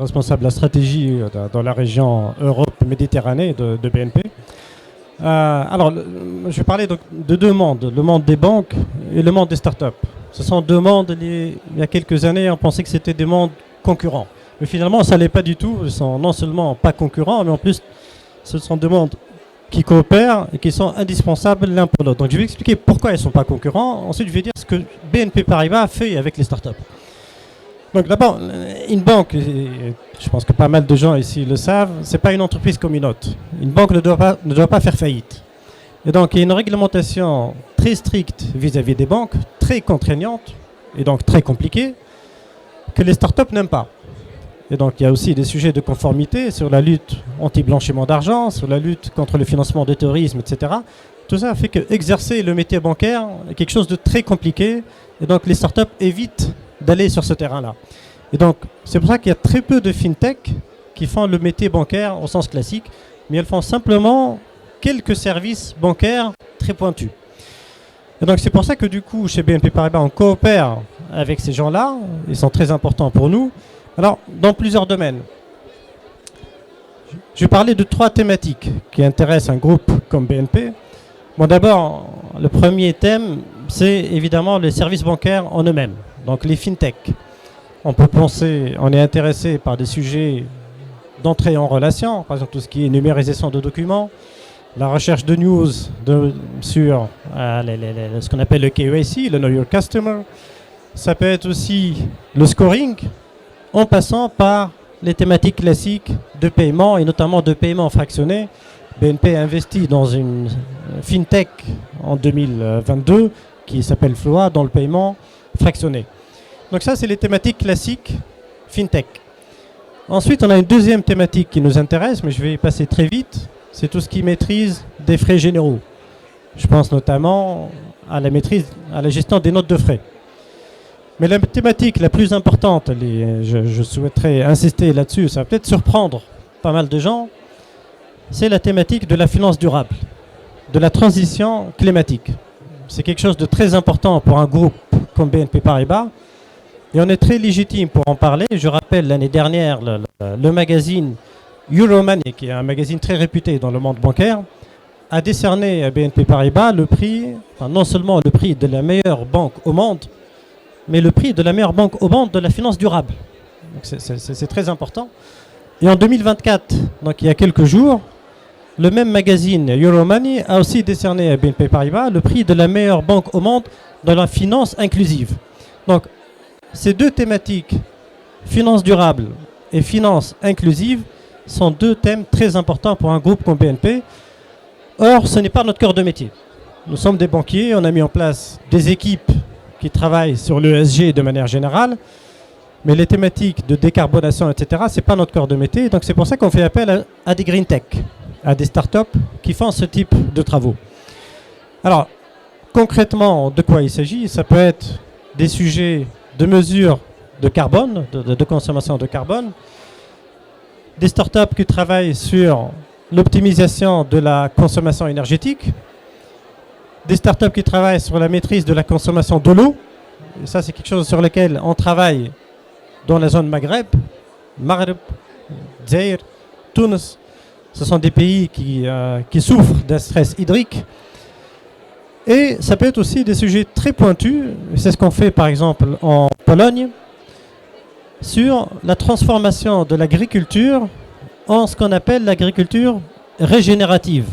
responsable de la stratégie dans la région Europe-Méditerranée de BNP. Alors, je vais parler donc de deux mondes, le monde des banques et le monde des startups. Ce sont deux mondes, il y a quelques années, on pensait que c'était des mondes concurrents. Mais finalement, ça ne l'est pas du tout. Ils sont non seulement pas concurrents, mais en plus, ce sont deux mondes qui coopèrent et qui sont indispensables l'un pour l'autre. Donc, je vais expliquer pourquoi ils ne sont pas concurrents. Ensuite, je vais dire ce que BNP Paribas fait avec les startups. Donc, d'abord, une banque, et je pense que pas mal de gens ici le savent, ce n'est pas une entreprise comme une autre. Une banque ne doit pas faire faillite. Et donc, il y a une réglementation très stricte vis-à-vis des banques, très contraignante et donc très compliquée, que les startups n'aiment pas. Et donc, il y a aussi des sujets de conformité sur la lutte anti-blanchiment d'argent, sur la lutte contre le financement du terrorisme, etc. Tout ça fait que exercer le métier bancaire est quelque chose de très compliqué. Et donc, les startups évitent d'aller sur ce terrain-là. Et donc, c'est pour ça qu'il y a très peu de fintech qui font le métier bancaire au sens classique, mais elles font simplement quelques services bancaires très pointus. Et donc, c'est pour ça que du coup, chez BNP Paribas, on coopère avec ces gens-là. Ils sont très importants pour nous. Alors, dans plusieurs domaines. Je vais parler de trois thématiques qui intéressent un groupe comme BNP. Bon, d'abord, le premier thème, c'est évidemment les services bancaires en eux-mêmes, donc les fintech. On peut penser, on est intéressé par des sujets d'entrée en relation, par exemple tout ce qui est numérisation de documents, la recherche de news sur ce qu'on appelle le KYC, le Know Your Customer. Ça peut être aussi le scoring, en passant par les thématiques classiques de paiement et notamment de paiement fractionné. BNP a investi dans une fintech en 2022 qui s'appelle Floa dans le paiement fractionné. Donc ça, c'est les thématiques classiques fintech. Ensuite, on a une deuxième thématique qui nous intéresse, mais je vais y passer très vite. C'est tout ce qui maîtrise des frais généraux. Je pense notamment à la maîtrise, à la gestion des notes de frais. Mais la thématique la plus importante, je souhaiterais insister là-dessus, ça va peut-être surprendre pas mal de gens, c'est la thématique de la finance durable, de la transition climatique. C'est quelque chose de très important pour un groupe comme BNP Paribas et on est très légitime pour en parler. Je rappelle l'année dernière, le magazine Euromoney, qui est un magazine très réputé dans le monde bancaire, a décerné à BNP Paribas le prix, enfin non seulement le prix de la meilleure banque au monde, mais le prix de la meilleure banque au monde de la finance durable. C'est très important. Et en 2024, donc il y a quelques jours, le même magazine Euromoney a aussi décerné à BNP Paribas le prix de la meilleure banque au monde dans la finance inclusive. Donc ces deux thématiques, finance durable et finance inclusive, sont deux thèmes très importants pour un groupe comme BNP. Or, ce n'est pas notre cœur de métier. Nous sommes des banquiers, on a mis en place des équipes qui travaillent sur l'ESG de manière générale, mais les thématiques de décarbonation, etc., ce n'est pas notre cœur de métier. Donc c'est pour ça qu'on fait appel à des green tech, à des startups qui font ce type de travaux. Alors, concrètement, de quoi il s'agit? Ça peut être des sujets de mesure de carbone, de consommation de carbone, des startups qui travaillent sur l'optimisation de la consommation énergétique, des startups qui travaillent sur la maîtrise de la consommation de l'eau. Et ça, c'est quelque chose sur lequel on travaille dans la zone Maghreb, Maghreb, Zaïre, Tunis. Ce sont des pays qui souffrent d'un stress hydrique. Et ça peut être aussi des sujets très pointus. C'est ce qu'on fait par exemple en Pologne sur la transformation de l'agriculture en ce qu'on appelle l'agriculture régénérative,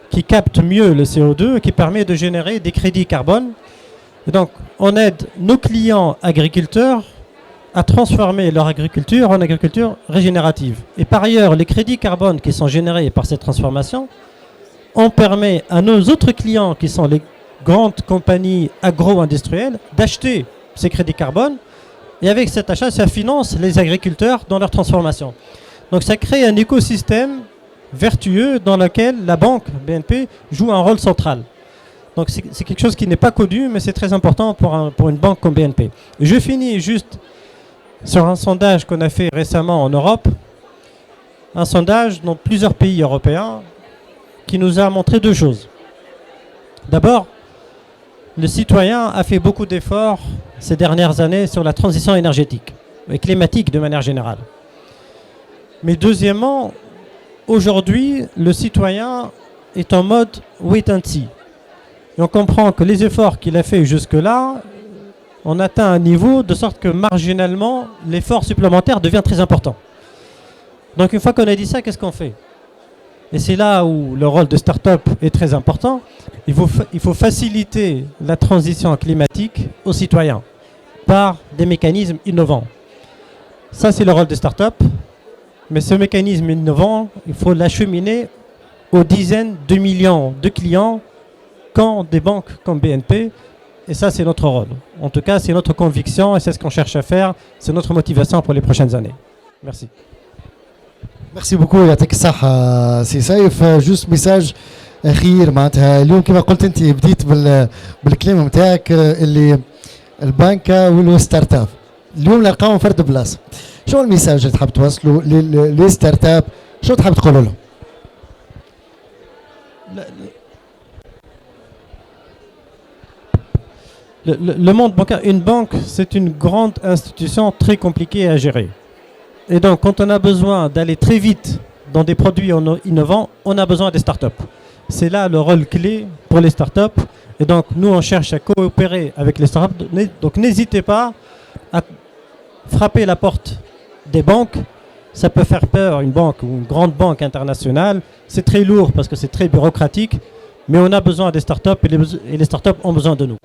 qui capte mieux le CO2 et qui permet de générer des crédits carbone. Et donc, on aide nos clients agriculteurs à transformer leur agriculture en agriculture régénérative. Et par ailleurs, les crédits carbone qui sont générés par cette transformation, on permet à nos autres clients, qui sont les grandes compagnies agro-industrielles, d'acheter ces crédits carbone. Et avec cet achat, ça finance les agriculteurs dans leur transformation. Donc ça crée un écosystème vertueux dans lequel la banque BNP joue un rôle central. Donc c'est quelque chose qui n'est pas connu, mais c'est très important pour une banque comme BNP. Je finis juste sur un sondage qu'on a fait récemment en Europe, un sondage dans plusieurs pays européens qui nous a montré deux choses. D'abord, le citoyen a fait beaucoup d'efforts ces dernières années sur la transition énergétique et climatique de manière générale. Mais deuxièmement, aujourd'hui, le citoyen est en mode wait and see. Et on comprend que les efforts qu'il a fait jusque-là, on atteint un niveau de sorte que marginalement, l'effort supplémentaire devient très important. Donc une fois qu'on a dit ça, qu'est-ce qu'on fait? Et c'est là où le rôle de start-up est très important. Il faut faciliter la transition climatique aux citoyens par des mécanismes innovants. Ça, c'est le rôle des start-up. Mais ce mécanisme innovant, il faut l'acheminer aux dizaines de millions de clients qu'ont des banques comme BNP. Et ça, c'est notre rôle. En tout cas, c'est notre conviction et c'est ce qu'on cherche à faire. C'est notre motivation pour les prochaines années. Merci. ميرسي بوكو يعطيك الصحة سي سيف. جوست ميساج أخير معناتها اليوم كما قلت أنت بديت بالكلمة نتاعك اللي البنكة والستارت اب اليوم نلقاهم فرد بلاصة. شو الميساج اللي تحب توصلوا للستارت اب؟ شو تحب تقول لهم؟ Le monde bancaire, une banque, c'est une grande institution très compliquée à gérer. Et donc, quand on a besoin d'aller très vite dans des produits innovants, on a besoin des startups. C'est là le rôle clé pour les startups. Et donc, nous, on cherche à coopérer avec les startups. Donc, n'hésitez pas à frapper la porte des banques. Ça peut faire peur, une banque ou une grande banque internationale. C'est très lourd parce que c'est très bureaucratique. Mais on a besoin des startups et les startups ont besoin de nous.